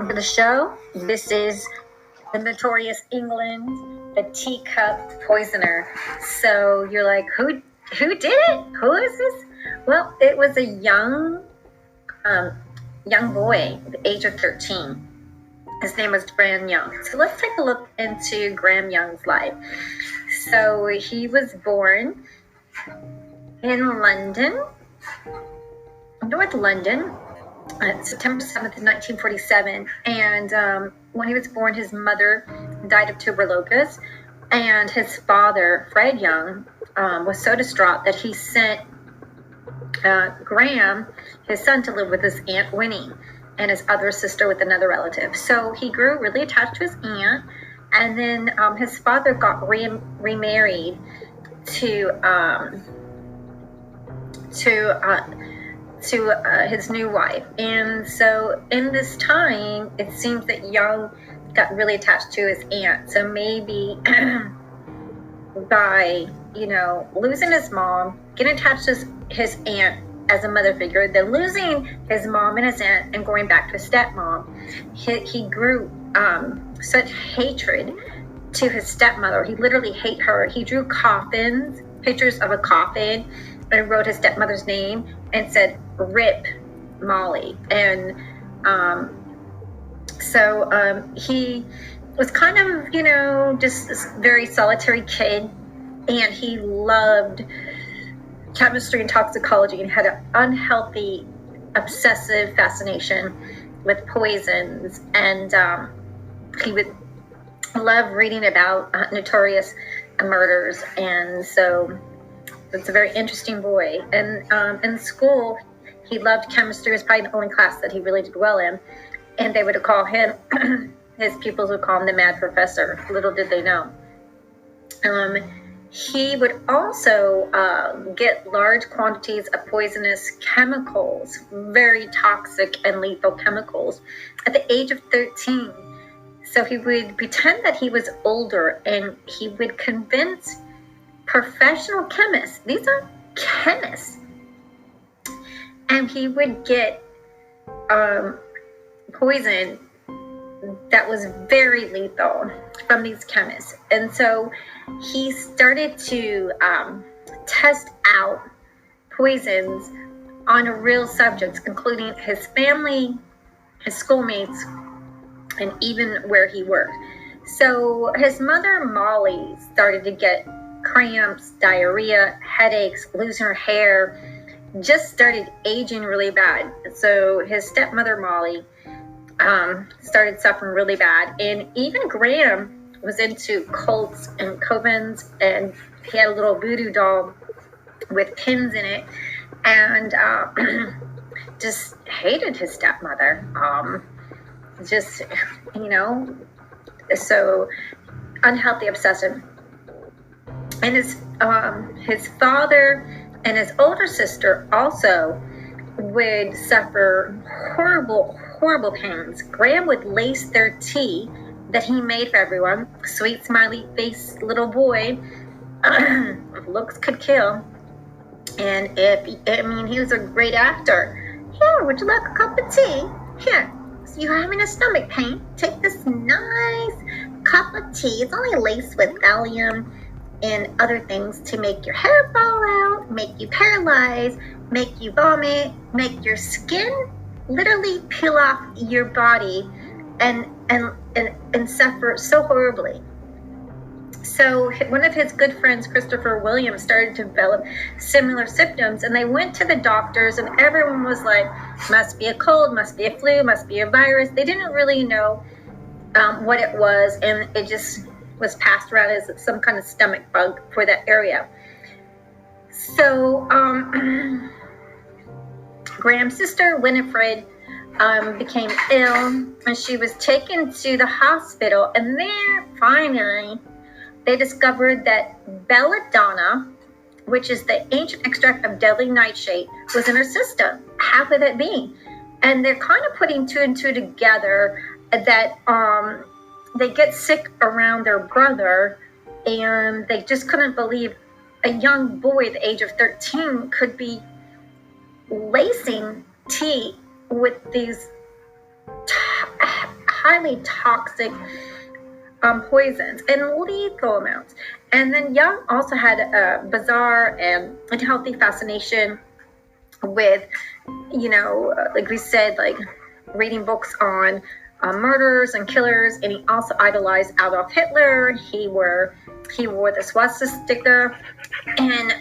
to the show. This is the notorious England, the Teacup Poisner. So you're like, who did it? Who is this? Well, it was a young boy at the age of 13. His name was Graham Young. So let's take a look into Graham Young's life. So he was born in London, North London, September 7th, 1947. And when he was born, his mother died of tuberculosis. And his father, Fred Young, was so distraught that he sent Graham, his son, to live with his Aunt Winnie and his other sister with another relative. So he grew really attached to his aunt. And then his father got remarried to his new wife. And so in this time, it seems that Young got really attached to his aunt. So maybe by, losing his mom, getting attached to his aunt as a mother figure, then losing his mom and his aunt and going back to his stepmom, he grew such hatred to his stepmother. He literally hated her. He drew coffins, pictures of a coffin, and wrote his stepmother's name and said, "Rip Molly." And so he was kind of, just this very solitary kid, and he loved chemistry and toxicology and had an unhealthy, obsessive fascination with poisons. And he would love reading about notorious murders. And so it's a very interesting boy. And in school, he loved chemistry. It was probably the only class that he really did well in. And they would call him, his pupils would call him the mad professor. Little did they know. He would also get large quantities of poisonous chemicals, very toxic and lethal chemicals, at the age of 13. So he would pretend that he was older, and he would convince professional chemists, these are chemists, and he would get poison that was very lethal from these chemists. And so he started to test out poisons on real subjects, including his family, his schoolmates, and even where he worked. So his mother, Molly, started to get cramps, diarrhea, headaches, losing her hair, just started aging really bad. So his stepmother, Molly, started suffering really bad. And even Graham was into cults and covens, and he had a little voodoo doll with pins in it, and just hated his stepmother. So unhealthy obsession. And his father and his older sister also would suffer horrible pains. Graham would lace their tea that he made for everyone. Sweet, smiley face little boy. Looks could kill. And he was a great actor. Here, would you like a cup of tea? Here, so you're having a stomach pain. Take this nice cup of tea. It's only laced with Valium and other things to make your hair fall out, make you paralyzed, make you vomit, make your skin literally peel off your body and suffer so horribly. So one of his good friends, Christopher Williams, started to develop similar symptoms, and they went to the doctors, and everyone was like, must be a cold, must be a flu, must be a virus. They didn't really know what it was, and it just was passed around as some kind of stomach bug for that area. So Graham's sister, Winifred, became ill, and she was taken to the hospital, and there, finally, they discovered that belladonna, which is the ancient extract of deadly nightshade, was in her system. How could that be? And they're kind of putting two and two together that they get sick around their brother, and they just couldn't believe a young boy at the age of 13 could be lacing tea with these highly toxic poisons in lethal amounts. And then Jung also had a bizarre and unhealthy fascination with, like we said, like reading books on murderers and killers. And he also idolized Adolf Hitler. He wore the swastika, and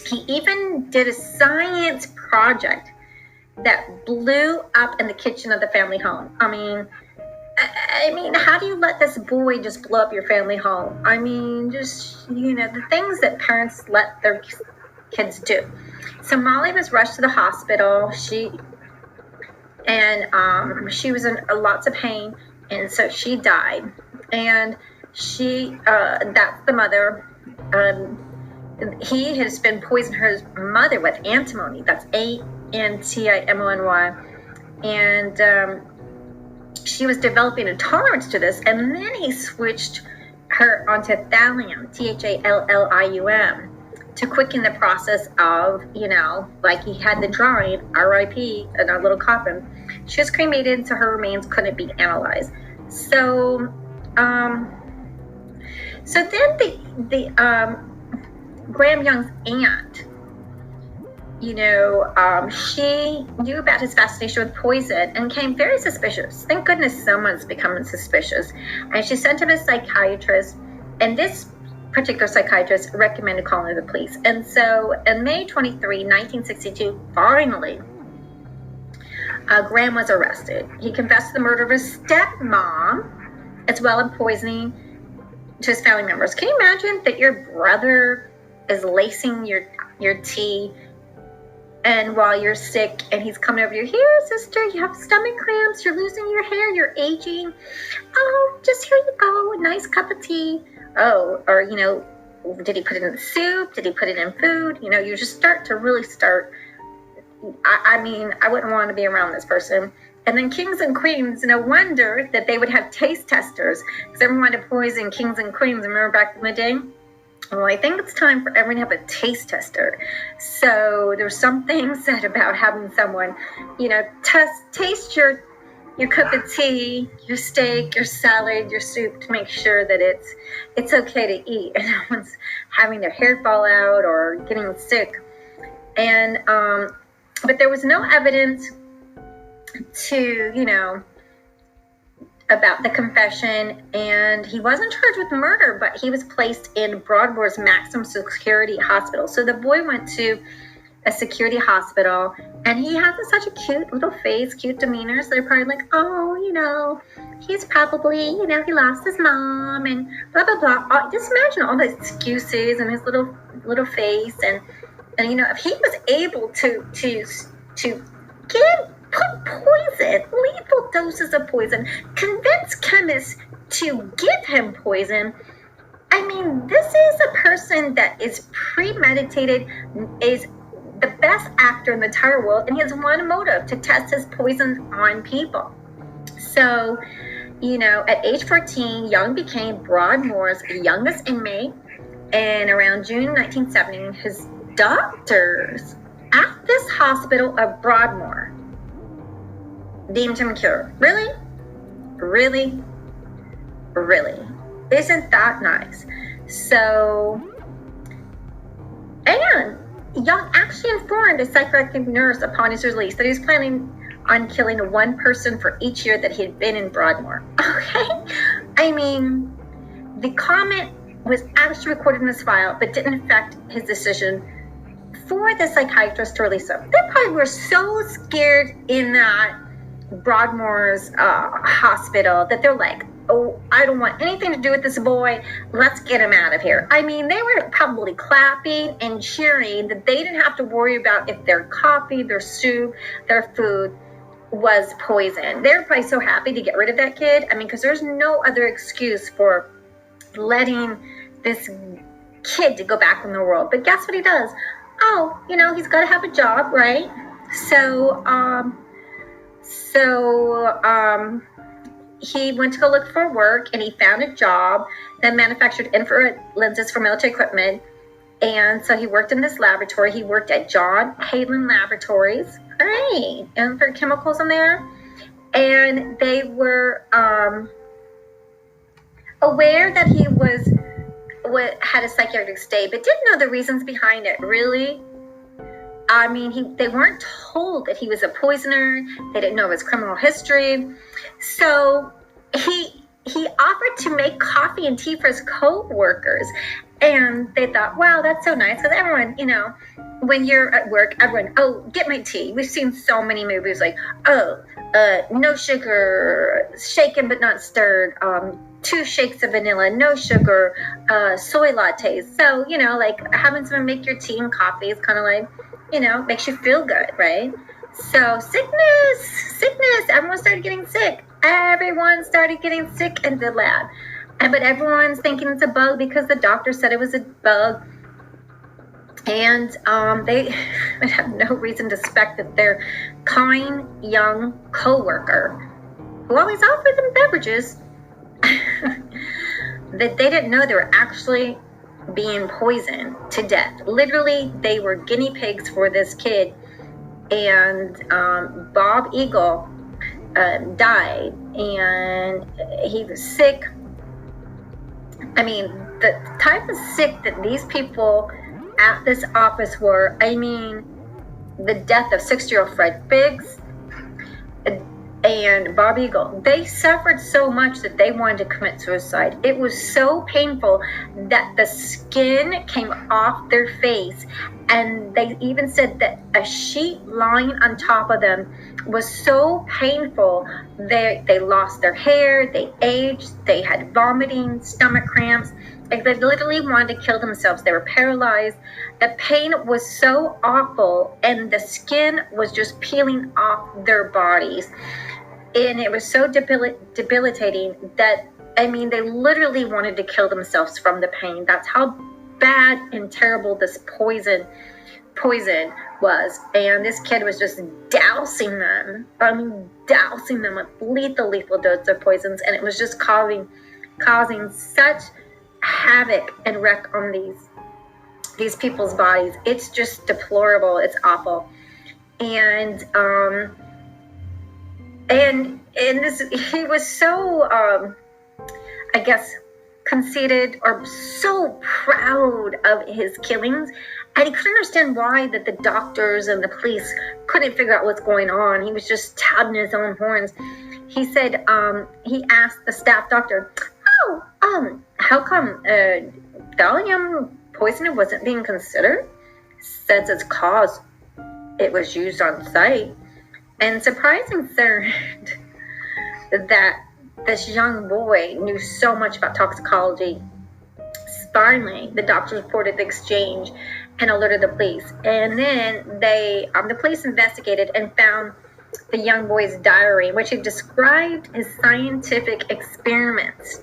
he even did a science project that blew up in the kitchen of the family home. I mean, how do you let this boy just blow up your family home? I mean, just, the things that parents let their kids do. So Molly was rushed to the hospital. She was in lots of pain, and so she died. And that's the mother. He has been poisoned her mother with antimony. That's ANTIMONY. And she was developing a tolerance to this, and then he switched her onto thallium, THALLIUM, to quicken the process of, like he had the drawing, RIP, in our little coffin. She was cremated, so her remains couldn't be analyzed. So then the Graham Young's aunt, she knew about his fascination with poison and became very suspicious. Thank goodness someone's becoming suspicious. And she sent him a psychiatrist, and this particular psychiatrist recommended calling the police. And so on May 23, 1962, finally, Graham was arrested. He confessed to the murder of his stepmom, as well as poisoning to his family members. Can you imagine that your brother is lacing your tea, and while you're sick, and he's coming over to you, here, sister, you have stomach cramps, you're losing your hair, you're aging. Oh, just here you go, a nice cup of tea. Oh, or, did he put it in the soup? Did he put it in food? You just start. I wouldn't want to be around this person. And then kings and queens, no wonder that they would have taste testers, because everyone wanted to poison kings and queens. Remember back in the day? Well, I think it's time for everyone to have a taste tester. So there's something said about having someone, taste your cup of tea, your steak, your salad, your soup, to make sure that it's okay to eat and no one's having their hair fall out or getting sick. And but there was no evidence to, about the confession, and he wasn't charged with murder, but he was placed in Broadmoor's maximum security hospital. So the boy went to a security hospital, and he has such a cute little face, cute demeanor, so they're probably like, oh, he's probably, he lost his mom, and blah, blah, blah. Just imagine all the excuses and his little face, and if he was able to put poison, lethal doses of poison, convince chemists to give him poison. This is a person that is premeditated, is the best actor in the entire world, and he has one motive: to test his poison on people. So, at age 14, Young became Broadmoor's youngest inmate, and around June 1970, his doctors at this hospital of Broadmoor deemed him cured. Really? Really? Really? Isn't that nice? So, and Young actually informed a psychiatric nurse upon his release that he was planning on killing one person for each year that he had been in Broadmoor. Okay? The comment was actually recorded in his file, but didn't affect his decision for the psychiatrist to release him. They probably were so scared in that Broadmoor's hospital that they're like, oh, I don't want anything to do with this boy. Let's get him out of here. They were probably clapping and cheering that they didn't have to worry about if their coffee, their soup, their food was poison. They're probably so happy to get rid of that kid. Because there's no other excuse for letting this kid to go back in the world. But guess what he does? Oh, he's got to have a job, right? So he went to go look for work, and he found a job that manufactured infrared lenses for military equipment. And so he worked in this laboratory. He worked at John Hayden Laboratories, right? And for chemicals in there. And they were aware that he had a psychiatric state, but didn't know the reasons behind it, really. I mean, they weren't told that he was a poisoner. They didn't know his criminal history. So he offered to make coffee and tea for his co-workers. And they thought, wow, that's so nice. Because everyone, when you're at work, everyone, oh, get my tea. We've seen so many movies like, oh, no sugar, shaken but not stirred, 2 shakes of vanilla, no sugar, soy lattes. So, like having someone make your tea and coffee is kind of like, makes you feel good, right? So sickness, everyone started getting sick. Everyone started getting sick in the lab. But everyone's thinking it's a bug because the doctor said it was a bug. And they have no reason to suspect that their kind, young co-worker, who always offered them beverages, that they didn't know they were actually being poisoned to death. Literally, they were guinea pigs for this kid. And Bob Eagle died, and he was sick. I mean, the type of sick that these people at this office were, I mean, the death of 6-year-old Fred Biggs and Bob Eagle, they suffered so much that they wanted to commit suicide. It was so painful that the skin came off their face, and they even said that a sheet lying on top of them was so painful. They lost their hair, they aged, they had vomiting, stomach cramps. Like, they literally wanted to kill themselves. They were paralyzed. The pain was so awful, and the skin was just peeling off their bodies. And it was so debilitating that, I mean, they literally wanted to kill themselves from the pain. That's how bad and terrible this poison was. And this kid was just dousing them with lethal dose of poisons. And it was just causing such havoc and wreck on these people's bodies. It's just deplorable. It's awful. And he was so I guess conceited, or so proud of his killings, and he couldn't understand why that the doctors and the police couldn't figure out what's going on. He was just touting his own horns. He said he asked the staff doctor, how come thallium poisoning wasn't being considered since its cause it was used on site? And surprising third, that this young boy knew so much about toxicology. Finally, the doctors reported the exchange and alerted the police. And then the police investigated and found the young boy's diary, in which he described his scientific experiments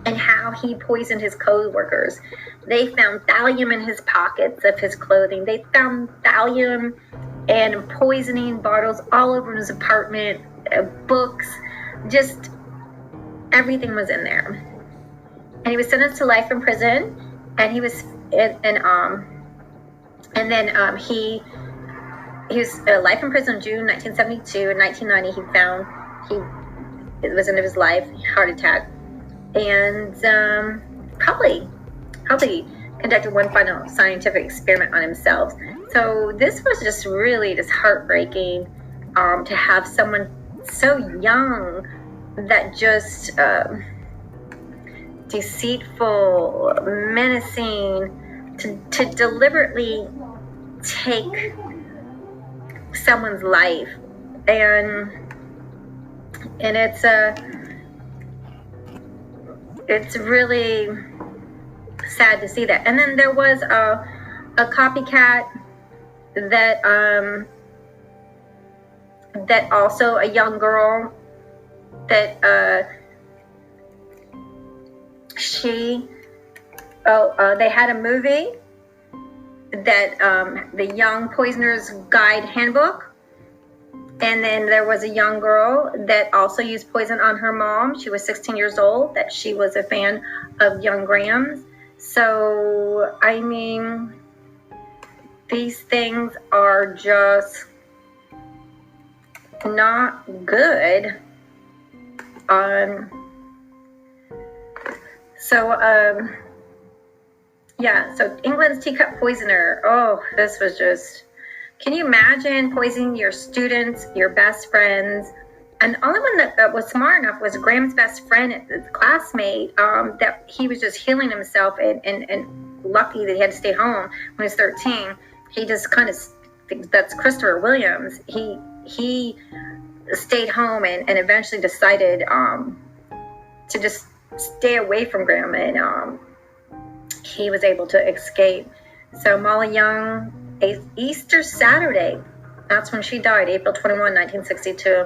and how he poisoned his co-workers. They found thallium in his pockets of his clothing. They found thallium and poisoning bottles all over his apartment, books, just everything was in there. And he was sentenced to life in prison, and he was he was life in prison in June 1972. In 1990, it was the end of his life, heart attack, and probably conducted one final scientific experiment on himself. So this was just really just heartbreaking to have someone so young that just deceitful, menacing, to deliberately take someone's life, and it's really sad to see that. And then there was a copycat that also a young girl that they had a movie that the Young Poisoner's Guide Handbook. And then there was a young girl that also used poison on her mom. She was 16 years old, that she was a fan of Young Grahams. So, I mean, these things are just not good. So England's Teacup Poisner. Oh, this was just, can you imagine poisoning your students, your best friends? And the only one that was smart enough was Graham's best friend, his classmate, that he was just healing himself and lucky that he had to stay home when he was 13. He just kind of, that's Christopher Williams. He stayed home and eventually decided to just stay away from Graham, and he was able to escape. So Molly Young, Easter Saturday, that's when she died, April 21, 1962.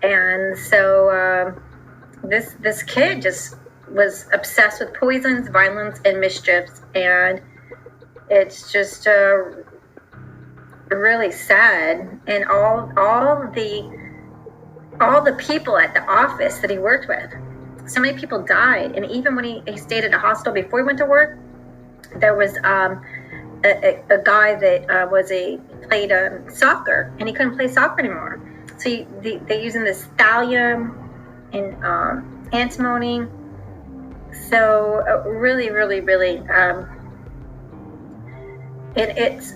And so this kid just was obsessed with poisons, violence, and mischiefs, and it's just really sad. And all the people at the office that he worked with, so many people died. And even when he stayed at a hospital before he went to work, there was a guy that played soccer, and he couldn't play soccer anymore. So they're using this thallium and antimony. So really, really, really, it's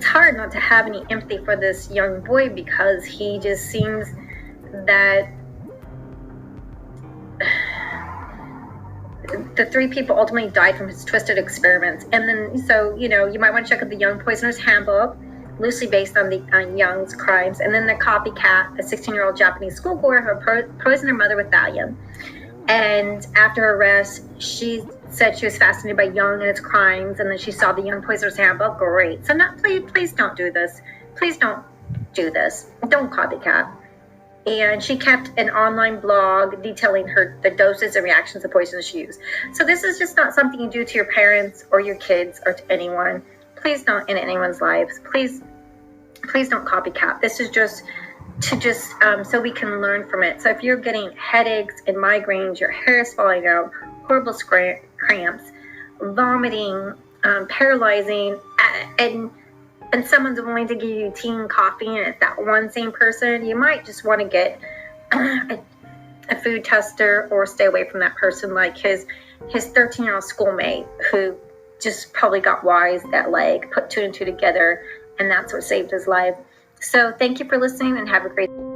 hard not to have any empathy for this young boy, because he just seems that the 3 people ultimately died from his twisted experiments. And then, so, you might want to check out the Young Poisoner's Handbook, loosely based on Young's crimes. And then The Copycat, a 16-year-old Japanese schoolgirl who poisoned her mother with thallium. And after her arrest, she said she was fascinated by Young and his crimes. And then she saw the Young Poisoner's Handbook. Great. So please don't do this. Please don't do this. Don't copycat. And she kept an online blog detailing the doses and reactions of poisons she used. So this is just not something you do to your parents or your kids or to anyone. Please don't in anyone's lives. Please don't copycat. This is just so we can learn from it. So if you're getting headaches and migraines, your hair is falling out, horrible cramps, vomiting, paralyzing, and someone's willing to give you tea and coffee, and it's that one same person, you might just want to get a food tester or stay away from that person, like his 13-year-old schoolmate, who just probably got wise that put 2 and 2 together, and that's what saved his life. So thank you for listening, and have a great day.